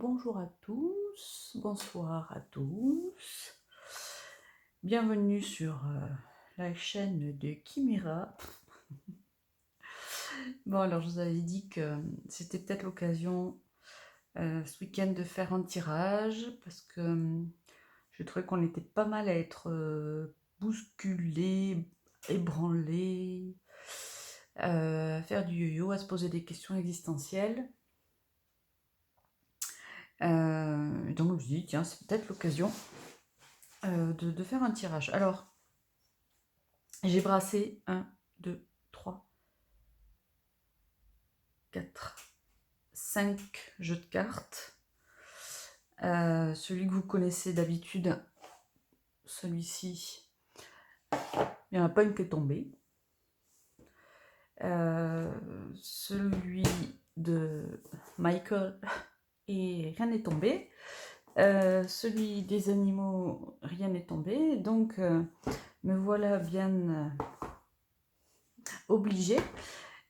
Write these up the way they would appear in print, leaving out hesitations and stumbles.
Bonjour à tous, bonsoir à tous. Bienvenue sur la chaîne de Kimira. Bon, alors je vous avais dit que c'était peut-être l'occasion ce week-end de faire un tirage parce que je trouvais qu'on était pas mal à être bousculé, ébranlé, à faire du yo-yo, à se poser des questions existentielles. Donc je me suis dit, tiens, c'est peut-être l'occasion de faire un tirage. Alors, j'ai brassé 1, 2, 3, 4, 5 jeux de cartes. Celui que vous connaissez d'habitude, celui-ci, il n'y en a pas une qui est tombée. Celui de Michael, et rien n'est tombé. Celui des animaux, rien n'est tombé. Donc, me voilà bien obligée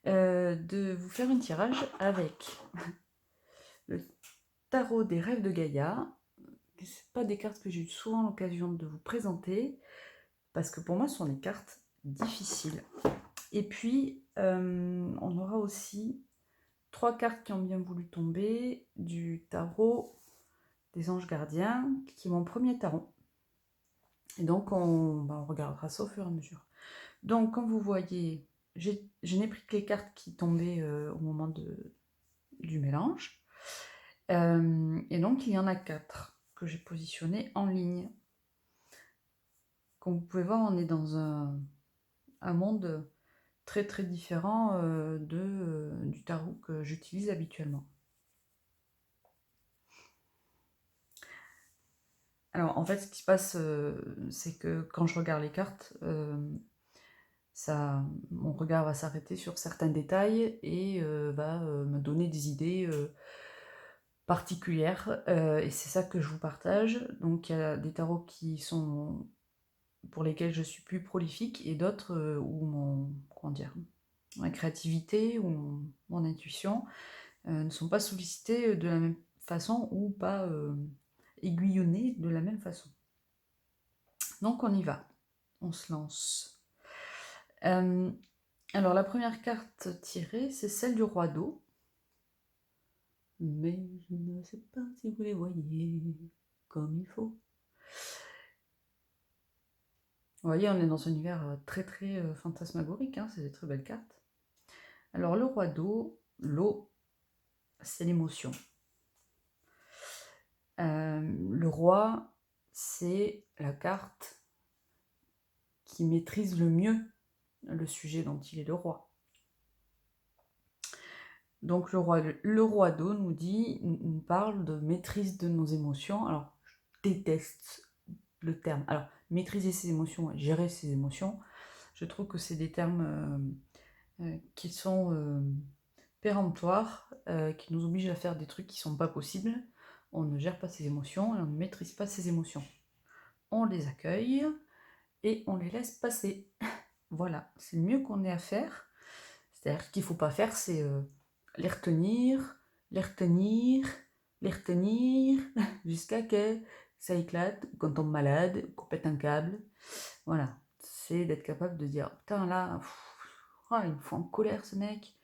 de vous faire un tirage avec le tarot des rêves de Gaïa. C'est pas des cartes que j'ai eu souvent l'occasion de vous présenter, parce que pour moi, ce sont des cartes difficiles. Et puis, on aura aussi 3 cartes qui ont bien voulu tomber du tarot des anges gardiens, qui est mon premier tarot. Et donc, on regardera ça au fur et à mesure. Donc, comme vous voyez, je n'ai pris que les cartes qui tombaient au moment du mélange. Et donc, il y en a 4 que j'ai positionnées en ligne. Comme vous pouvez voir, on est dans un monde très très différent du tarot que j'utilise habituellement. Alors en fait, ce qui se passe, c'est que quand je regarde les cartes, mon regard va s'arrêter sur certains détails et va me donner des idées particulières. Et c'est ça que je vous partage. Donc il y a des tarots qui sont pour lesquels je suis plus prolifique et d'autres où ma créativité ou mon intuition ne sont pas sollicités de la même façon ou pas aiguillonnés de la même façon. Donc on y va, on se lance. Alors la première carte tirée, c'est celle du roi d'eau. Mais je ne sais pas si vous les voyez comme il faut. Vous voyez, on est dans un univers très très fantasmagorique, hein, c'est des très belles cartes. Alors le roi d'eau, l'eau, c'est l'émotion. Le roi, c'est la carte qui maîtrise le mieux le sujet dont il est le roi. Donc le roi d'eau nous parle de maîtrise de nos émotions. Alors, je déteste le terme. Alors, maîtriser ses émotions, gérer ses émotions, je trouve que c'est des termes qui sont péremptoires, qui nous obligent à faire des trucs qui ne sont pas possibles. On ne gère pas ses émotions et on ne maîtrise pas ses émotions. On les accueille et on les laisse passer. Voilà, c'est le mieux qu'on ait à faire. C'est-à-dire qu'il ne faut pas faire, c'est les retenir, les retenir, les retenir, jusqu'à que ça éclate, qu'on tombe malade, qu'on pète un câble. Voilà, c'est d'être capable de dire, putain là, il me fout en colère ce mec.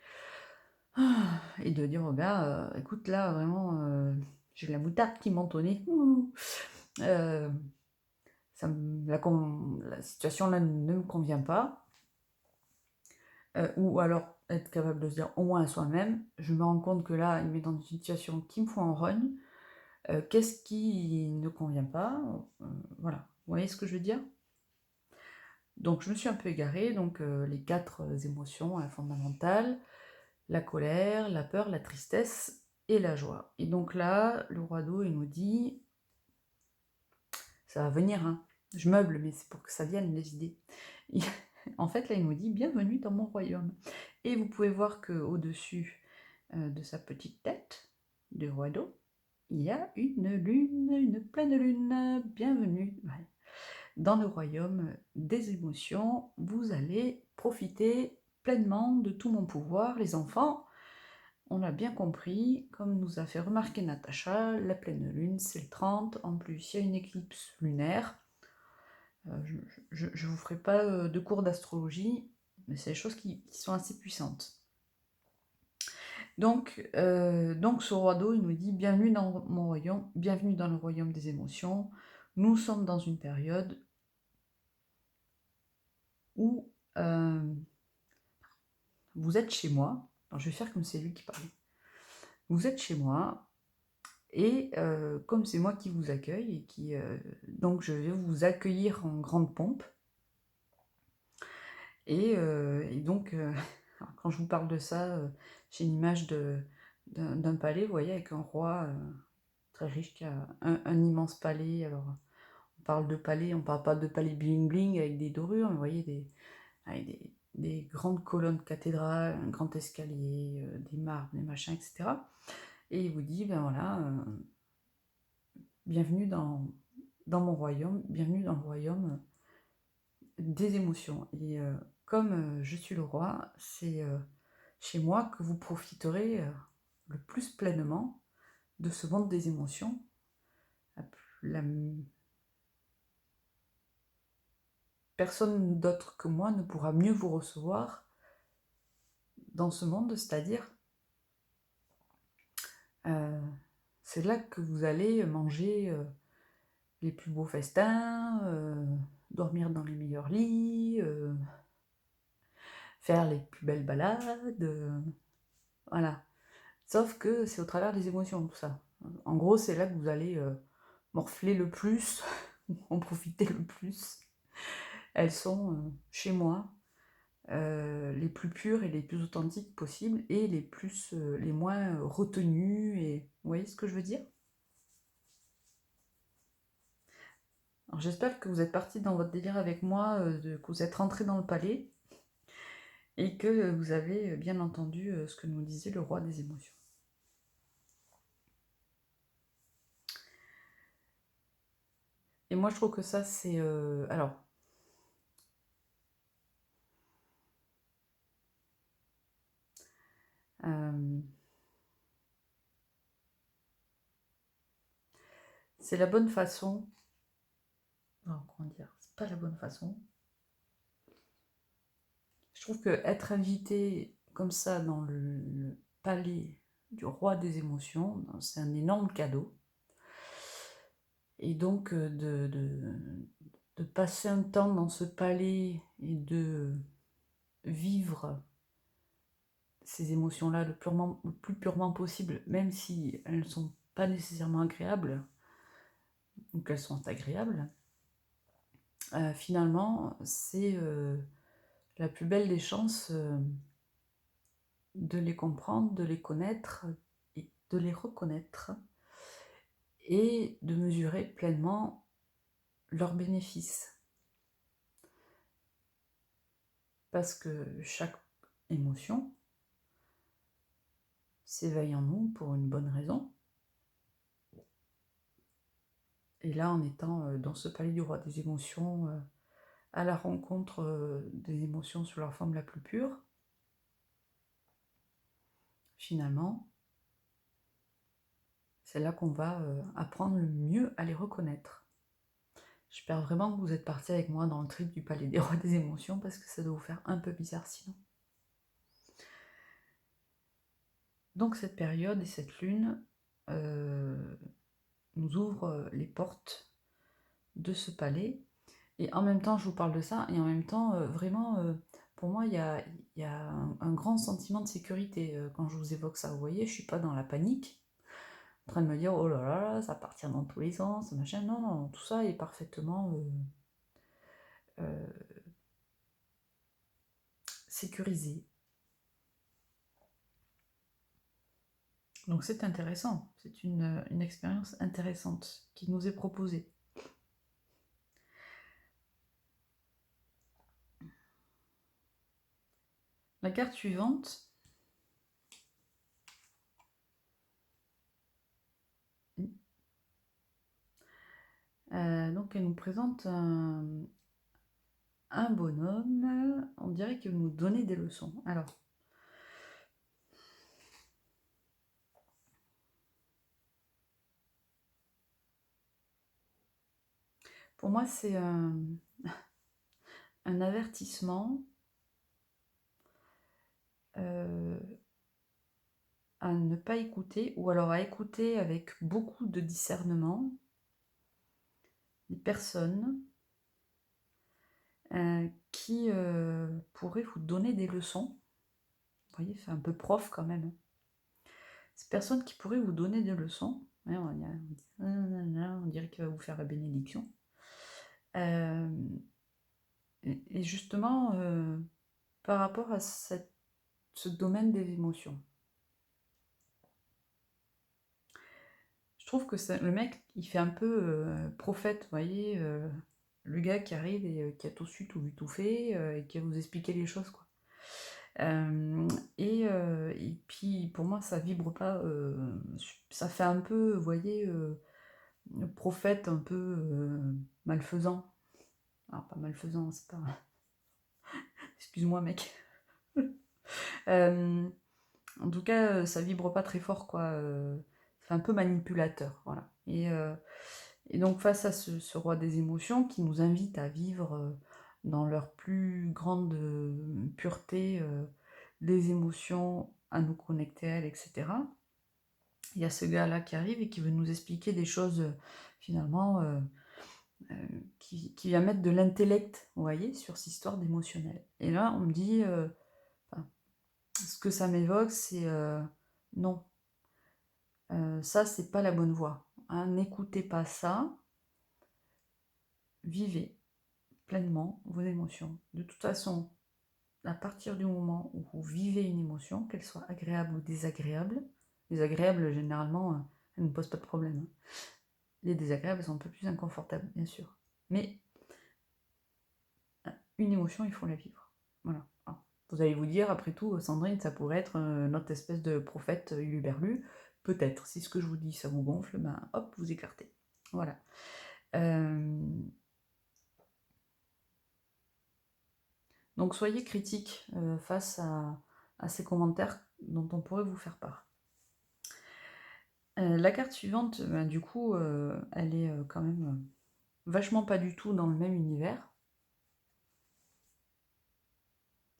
Et de dire au gars, écoute là, vraiment, j'ai la moutarde qui m'entonnait. La situation là ne me convient pas. Ou alors être capable de se dire au moins à soi-même, je me rends compte que là, il me met dans une situation qui me fout en rogne, qu'est-ce qui ne convient pas, voilà, vous voyez ce que je veux dire? Donc je me suis un peu égarée, donc les 4 émotions fondamentales, la colère, la peur, la tristesse et la joie. Et donc là, le roi d'eau, il nous dit, ça va venir, hein, je meuble, mais c'est pour que ça vienne les idées. En fait, là, il nous dit, bienvenue dans mon royaume. Et vous pouvez voir qu'au-dessus de sa petite tête, du roi d'eau, il y a une lune, une pleine lune. Bienvenue dans le royaume des émotions. Vous allez profiter pleinement de tout mon pouvoir, les enfants. on l'a bien compris, comme nous a fait remarquer Natacha, la pleine lune, c'est le 30. En plus, il y a une éclipse lunaire. Je ne vous ferai pas de cours d'astrologie, mais c'est des choses qui sont assez puissantes. Donc ce roi d'eau, il nous dit « Bienvenue dans mon royaume, bienvenue dans le royaume des émotions. Nous sommes dans une période où vous êtes chez moi. » Alors, je vais faire comme c'est lui qui parlait. Vous êtes chez moi, et comme c'est moi qui vous accueille, donc je vais vous accueillir en grande pompe. Et donc, quand je vous parle de ça, j'ai une image d'un palais, vous voyez, avec un roi très riche qui a un immense palais. Alors, on parle de palais, on parle pas de palais bling-bling avec des dorures, mais vous voyez, avec des grandes colonnes cathédrales, un grand escalier, des marbres, des machins, etc. Et il vous dit, ben voilà, bienvenue dans mon royaume, bienvenue dans le royaume des émotions. Et comme je suis le roi, c'est chez moi que vous profiterez le plus pleinement de ce monde des émotions. Personne d'autre que moi ne pourra mieux vous recevoir dans ce monde, c'est-à-dire c'est là que vous allez manger les plus beaux festins, dormir dans les meilleurs lits, faire les plus belles balades, voilà. Sauf que c'est au travers des émotions, tout ça. En gros, c'est là que vous allez morfler le plus, en profiter le plus. Elles sont chez moi les plus pures et les plus authentiques possibles, et les moins retenues. Et vous voyez ce que je veux dire? Alors, j'espère que vous êtes partis dans votre délire avec moi, que vous êtes rentrés dans le palais, et que vous avez bien entendu ce que nous disait le roi des émotions. Et moi, je trouve que ça, c'est... alors, c'est la bonne façon... Alors, comment dire? C'est pas la bonne façon. Je trouve que être invité comme ça dans le palais du roi des émotions, c'est un énorme cadeau. Et donc, de passer un temps dans ce palais et de vivre ces émotions-là le plus purement possible, même si elles ne sont pas nécessairement agréables, ou qu'elles sont agréables, finalement, c'est la plus belle des chances de les comprendre, de les connaître et de les reconnaître, et de mesurer pleinement leurs bénéfices. Parce que chaque émotion s'éveille en nous pour une bonne raison. Et là, en étant dans ce palais du roi des émotions, à la rencontre des émotions sous leur forme la plus pure, finalement, c'est là qu'on va apprendre le mieux à les reconnaître. J'espère vraiment que vous êtes partis avec moi dans le trip du palais des rois des émotions, parce que ça doit vous faire un peu bizarre sinon. Donc cette période et cette lune nous ouvre les portes de ce palais. Et en même temps, je vous parle de ça, et en même temps, vraiment, pour moi, il y a un grand sentiment de sécurité quand je vous évoque ça. Vous voyez, je suis pas dans la panique, en train de me dire, oh là là, ça va partir dans tous les sens, machin. Non, non, tout ça est parfaitement sécurisé. Donc c'est intéressant, c'est une expérience intéressante qui nous est proposée. La carte suivante, donc elle nous présente un bonhomme, on dirait qu'il nous donnait des leçons. Alors, Pour moi, c'est un avertissement à ne pas écouter, ou alors à écouter avec beaucoup de discernement des personnes qui pourraient vous donner des leçons. Vous voyez, c'est un peu prof quand même. Ces personnes qui pourraient vous donner des leçons. Ouais, on dirait qu'il va vous faire la bénédiction. Et justement, par rapport à ce domaine des émotions. Je trouve que le mec, il fait un peu prophète, vous voyez, le gars qui arrive et qui a tout su, tout vu, tout fait, et qui va vous expliquer les choses, quoi. Et puis, pour moi, ça vibre pas, ça fait un peu, vous voyez, prophète un peu malfaisant. Alors, pas malfaisant, c'est pas... Excuse-moi, mec. En tout cas, ça vibre pas très fort, quoi. Ça fait un peu manipulateur, voilà. Et donc, face à ce roi des émotions qui nous invite à vivre dans leur plus grande pureté les émotions, à nous connecter à elles, etc. Il y a ce gars-là qui arrive et qui veut nous expliquer des choses, finalement, qui vient mettre de l'intellect, vous voyez, sur cette histoire d'émotionnel. Et là, on me dit, ce que ça m'évoque, c'est non, ça, c'est pas la bonne voie. Hein, n'écoutez pas ça, vivez pleinement vos émotions. De toute façon, à partir du moment où vous vivez une émotion, qu'elle soit agréable ou désagréable, désagréable, généralement, elle ne pose pas de problème. Hein. Les désagréables sont un peu plus inconfortables, bien sûr. Mais une émotion, il faut la vivre. Voilà. Alors, vous allez vous dire, après tout, Sandrine, ça pourrait être notre espèce de prophète uluberlu. Peut-être. Si ce que je vous dis, ça vous gonfle, ben hop, vous écartez. Voilà. Donc soyez critique face à ces commentaires dont on pourrait vous faire part. La carte suivante, ben, du coup, elle est quand même vachement pas du tout dans le même univers.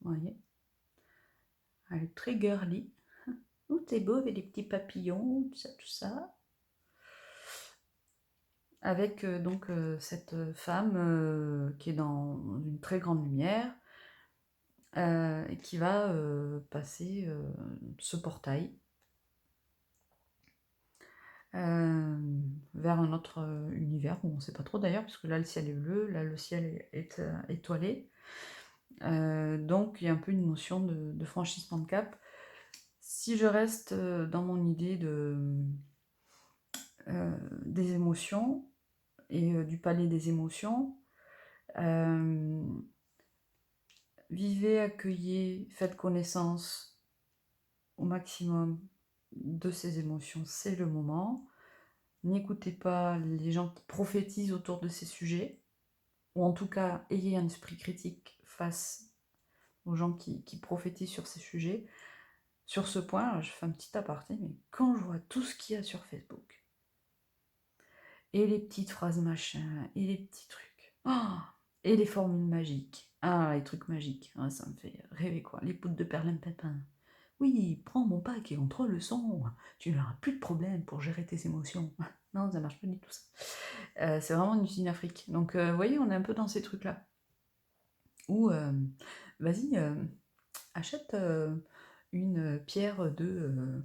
Vous voyez, elle est très girly. Oh, t'es beau avec les petits papillons, tout ça, tout ça. Avec donc cette femme qui est dans une très grande lumière et qui va passer ce portail vers un autre univers où on ne sait pas trop d'ailleurs, puisque là le ciel est bleu, là le ciel est étoilé. Donc il y a un peu une notion de franchissement de cap. Si je reste dans mon idée des émotions et du palais des émotions, vivez, accueillez, faites connaissance au maximum de ces émotions, c'est le moment. N'écoutez pas les gens qui prophétisent autour de ces sujets, ou en tout cas, ayez un esprit critique face aux gens qui prophétisent sur ces sujets. Sur ce point, je fais un petit aparté, mais quand je vois tout ce qu'il y a sur Facebook, et les petites phrases machin, et les petits trucs, et les formules magiques, les trucs magiques, ça me fait rêver quoi, les poudres de perlimpinpin. Oui, prends mon pack et contrôle le son, tu n'auras plus de problème pour gérer tes émotions. Non, ça marche pas du tout ça. C'est vraiment une usine Afrique. Donc, vous voyez, on est un peu dans ces trucs-là. Ou, vas-y, achète une pierre de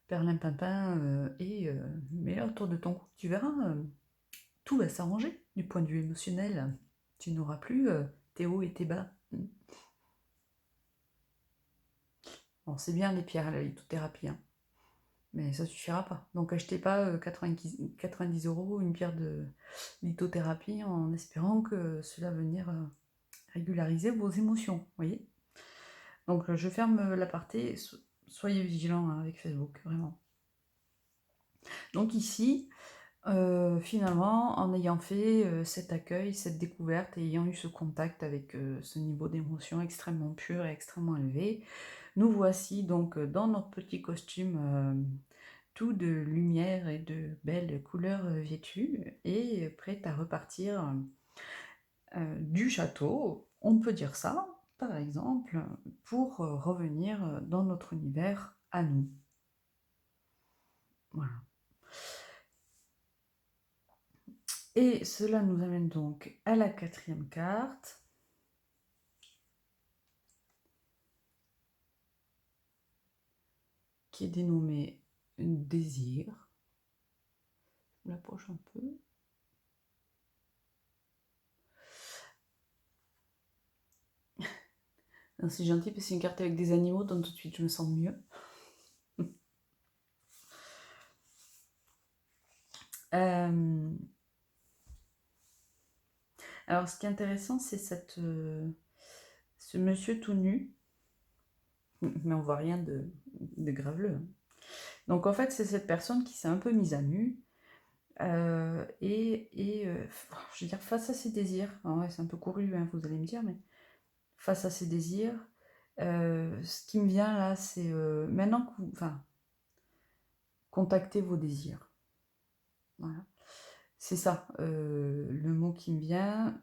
perlimpinpin et mets-la autour de ton cou. Tu verras, tout va s'arranger du point de vue émotionnel. Tu n'auras plus tes hauts et tes bas. Bon, c'est bien les pierres à la lithothérapie, hein. Mais ça suffira pas. Donc achetez pas 90 € une pierre de lithothérapie en espérant que cela va venir régulariser vos émotions, vous voyez. Donc je ferme l'aparté, soyez vigilants hein, avec Facebook, vraiment. Donc ici, finalement, en ayant fait cet accueil, cette découverte, et ayant eu ce contact avec ce niveau d'émotion extrêmement pur et extrêmement élevé, nous voici donc dans notre petit costume tout de lumière et de belles couleurs vêtues et prête à repartir du château, on peut dire ça, par exemple, pour revenir dans notre univers à nous. Voilà. Et cela nous amène donc à la 4e carte. Qui est dénommée Désir. Je l'approche un peu. C'est gentil parce que c'est une carte avec des animaux, donc tout de suite je me sens mieux. Alors ce qui est intéressant, c'est ce monsieur tout nu, mais on voit rien de graveleux. Donc en fait, c'est cette personne qui s'est un peu mise à nu, je veux dire, face à ses désirs, ouais, c'est un peu couru, hein, vous allez me dire, mais face à ses désirs, ce qui me vient là, c'est maintenant que contactez vos désirs. Voilà. C'est ça, le mot qui me vient.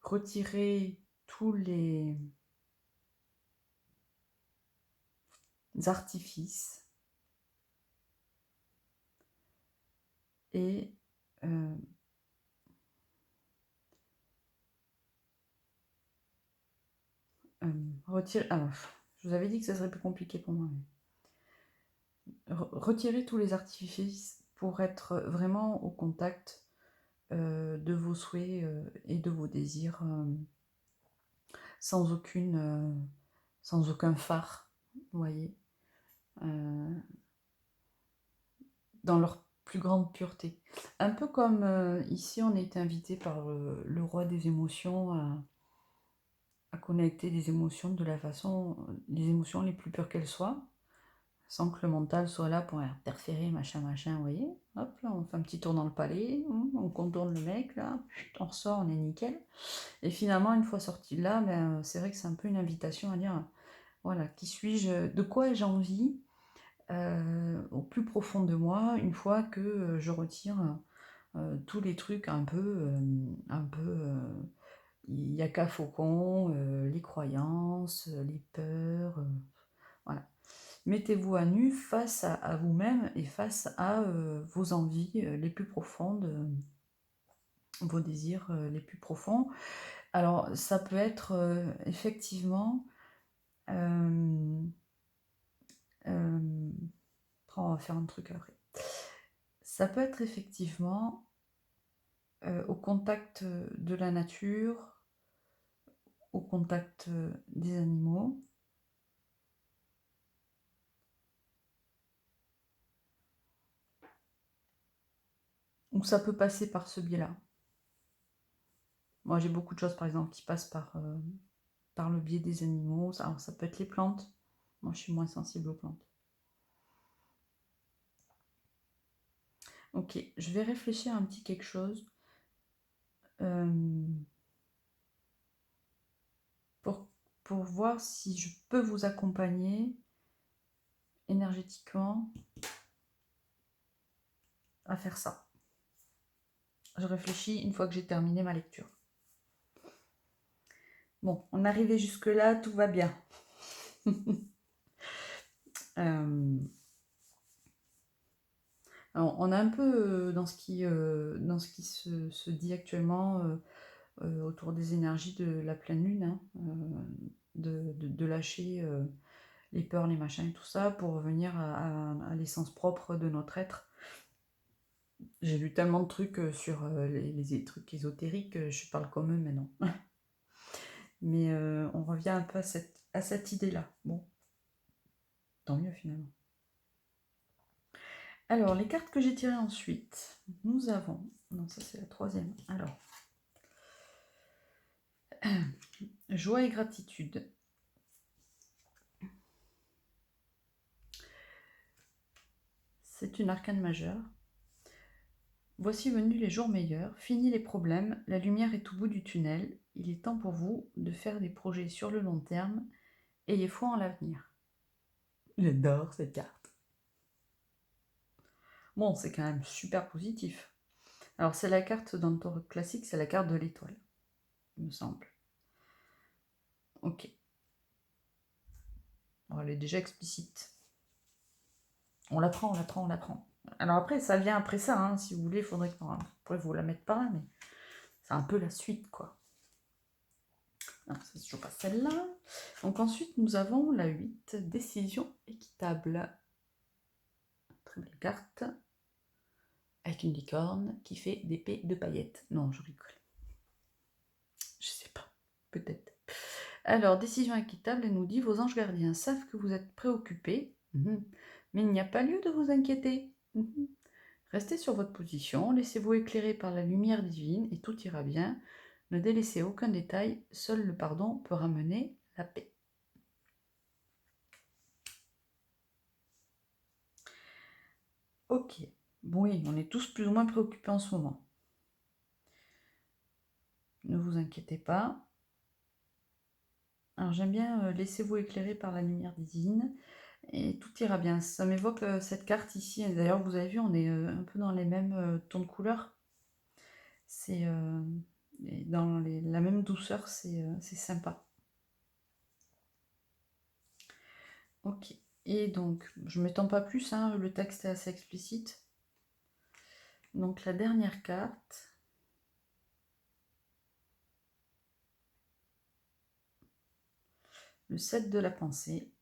Retirer tous les artifices et retirer. Alors, je vous avais dit que ça serait plus compliqué pour moi. Retirer tous les artifices pour être vraiment au contact de vos souhaits et de vos désirs sans aucun phare, vous voyez, dans leur plus grande pureté. Un peu comme ici on est invité par le roi des émotions à connecter les émotions de la façon, les émotions les plus pures qu'elles soient, sans que le mental soit là pour interférer, machin, vous voyez. Hop, là, on fait un petit tour dans le palais, on contourne le mec, là, on ressort, on est nickel. Et finalement, une fois sorti de là, c'est vrai que c'est un peu une invitation à dire, voilà, qui suis-je, de quoi ai-je envie au plus profond de moi, une fois que je retire tous les trucs un peu il n'y a qu'à Faucon, les croyances, les peurs, voilà. Mettez-vous à nu face à vous-même et face à vos envies les plus profondes, vos désirs les plus profonds. Alors, ça peut être effectivement... on va faire un truc après. Ça peut être effectivement au contact de la nature, au contact des animaux. Ou ça peut passer par ce biais-là. Moi, j'ai beaucoup de choses, par exemple, qui passent par le biais des animaux. Alors, ça peut être les plantes. Moi, je suis moins sensible aux plantes. Ok, je vais réfléchir à un petit quelque chose. Pour voir si je peux vous accompagner énergétiquement à faire ça. Je réfléchis une fois que j'ai terminé ma lecture. Bon, on est arrivé jusque-là, tout va bien. Alors, on est un peu dans ce qui se dit actuellement autour des énergies de la pleine lune, hein, de lâcher les peurs, les machins et tout ça pour revenir à l'essence propre de notre être. J'ai lu tellement de trucs sur les trucs ésotériques, je parle comme eux maintenant. Mais on revient un peu à cette idée-là. Bon, tant mieux finalement. Alors, les cartes que j'ai tirées ensuite, nous avons... Non, ça c'est la 3e. Alors, joie et gratitude. C'est une arcane majeure. Voici venus les jours meilleurs, finis les problèmes, la lumière est au bout du tunnel. Il est temps pour vous de faire des projets sur le long terme ayez foi en l'avenir. J'adore cette carte. Bon, c'est quand même super positif. Alors, c'est la carte dans le tarot classique, c'est la carte de l'étoile, il me semble. Ok. Bon, elle est déjà explicite. On la prend, on la prend, on la prend. Alors après, ça vient après ça, hein, si vous voulez, il faudrait que... Vous pourrez vous la mettre par là, mais c'est un peu la suite, quoi. Non, c'est toujours pas celle-là. Donc ensuite, nous avons la 8, décision équitable. Très belle carte. Avec une licorne qui fait d'épée de paillettes. Non, je rigole. Je sais pas, peut-être. Alors, décision équitable, elle nous dit, vos anges gardiens savent que vous êtes préoccupés, mais il n'y a pas lieu de vous inquiéter. Restez sur votre position, laissez-vous éclairer par la lumière divine et tout ira bien. Ne délaissez aucun détail, seul le pardon peut ramener la paix. Ok, bon, oui, on est tous plus ou moins préoccupés en ce moment. Ne vous inquiétez pas. Alors j'aime bien laissez-vous éclairer par la lumière divine et tout ira bien. Ça m'évoque cette carte ici. D'ailleurs, vous avez vu, on est un peu dans les mêmes tons de couleur. C'est dans la même douceur, c'est sympa. Ok. Et donc, je ne m'étends pas plus, hein, le texte est assez explicite. Donc la dernière carte. Le 7 de la pensée.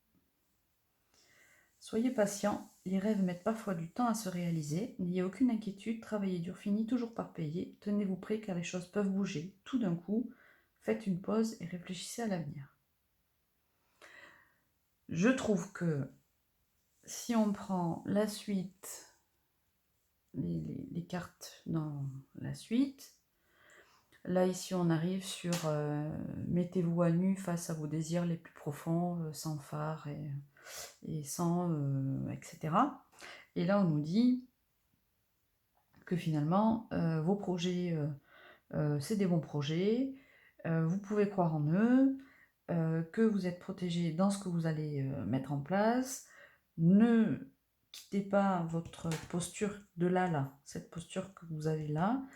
Soyez patient, les rêves mettent parfois du temps à se réaliser. N'ayez aucune inquiétude, travaillez dur finit toujours par payer. Tenez-vous prêt car les choses peuvent bouger. Tout d'un coup, faites une pause et réfléchissez à l'avenir. Je trouve que si on prend la suite, les cartes dans la suite, là ici on arrive sur mettez-vous à nu face à vos désirs les plus profonds, sans phare et sans etc. Et là on nous dit que finalement vos projets c'est des bons projets, vous pouvez croire en eux, que vous êtes protégé dans ce que vous allez mettre en place. Ne quittez pas votre posture de là, cette posture que vous avez là,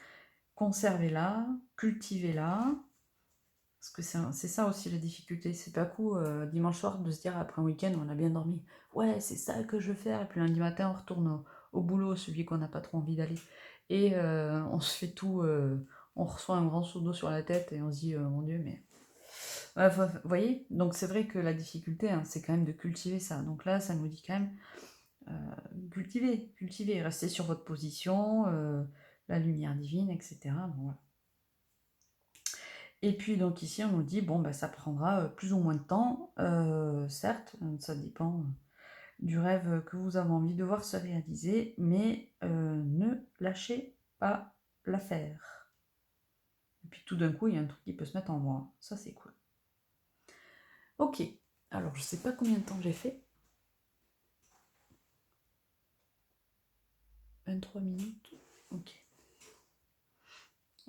conservez-la, cultivez-la, parce que c'est ça aussi la difficulté, c'est pas cool dimanche soir de se dire après un week-end on a bien dormi, ouais c'est ça que je veux faire, et puis lundi matin on retourne au boulot, celui qu'on n'a pas trop envie d'aller, et on se fait tout, on reçoit un grand seau d'eau sur la tête et on se dit mon Dieu mais... Ouais, vous voyez, donc c'est vrai que la difficulté hein, c'est quand même de cultiver ça, donc là ça nous dit quand même cultivez, restez sur votre position, la lumière divine, etc. Donc, voilà. Et puis donc ici on nous dit bon bah ça prendra plus ou moins de temps, certes, ça dépend du rêve que vous avez envie de voir se réaliser, mais ne lâchez pas l'affaire. Et puis tout d'un coup il y a un truc qui peut se mettre en moi, ça c'est cool. Ok, alors je sais pas combien de temps j'ai fait. 23 minutes, ok.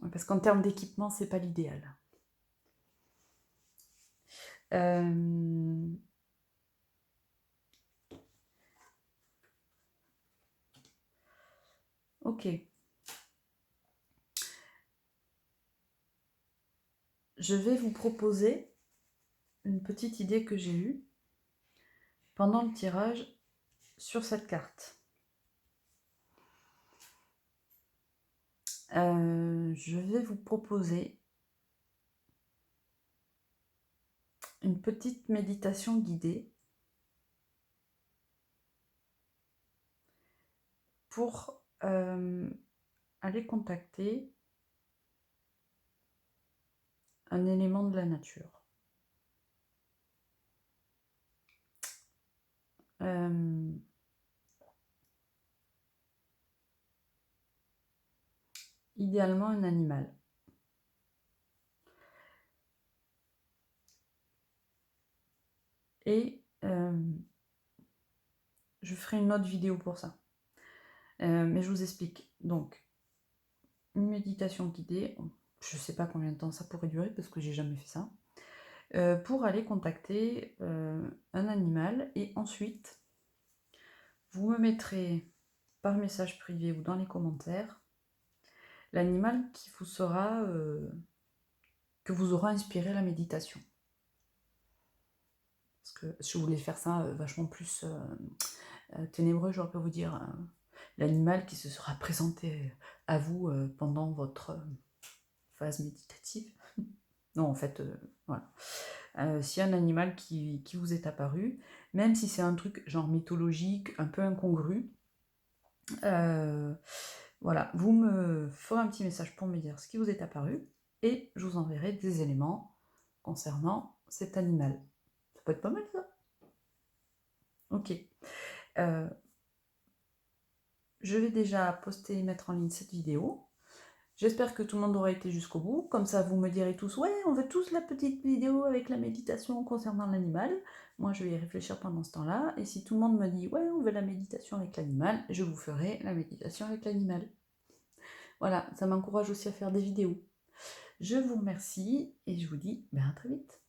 Ouais, parce qu'en termes d'équipement c'est pas l'idéal. Ok. Je vais vous proposer une petite idée que j'ai eue pendant le tirage sur cette carte. Je vais vous proposer une petite méditation guidée pour aller contacter un élément de la nature. Idéalement un animal. Et je ferai une autre vidéo pour ça. Mais je vous explique. Donc, une méditation guidée, je ne sais pas combien de temps ça pourrait durer parce que j'ai jamais fait ça. pour aller contacter un animal et ensuite vous me mettrez par message privé ou dans les commentaires l'animal qui vous sera que vous aura inspiré la méditation. Parce que je voulais faire ça vachement plus ténébreux, j'aurais pu vous dire l'animal qui se sera présenté à vous pendant votre phase méditative. Non, en fait, voilà. S'il y a un animal qui vous est apparu, même si c'est un truc genre mythologique, un peu incongru, voilà, vous me ferez un petit message pour me dire ce qui vous est apparu, et je vous enverrai des éléments concernant cet animal. Ça peut être pas mal, ça? Ok. Je vais déjà poster et mettre en ligne cette vidéo. J'espère que tout le monde aura été jusqu'au bout. Comme ça, vous me direz tous, ouais, on veut tous la petite vidéo avec la méditation concernant l'animal. Moi, je vais y réfléchir pendant ce temps-là. Et si tout le monde me dit, ouais, on veut la méditation avec l'animal, je vous ferai la méditation avec l'animal. Voilà, ça m'encourage aussi à faire des vidéos. Je vous remercie et je vous dis à très vite.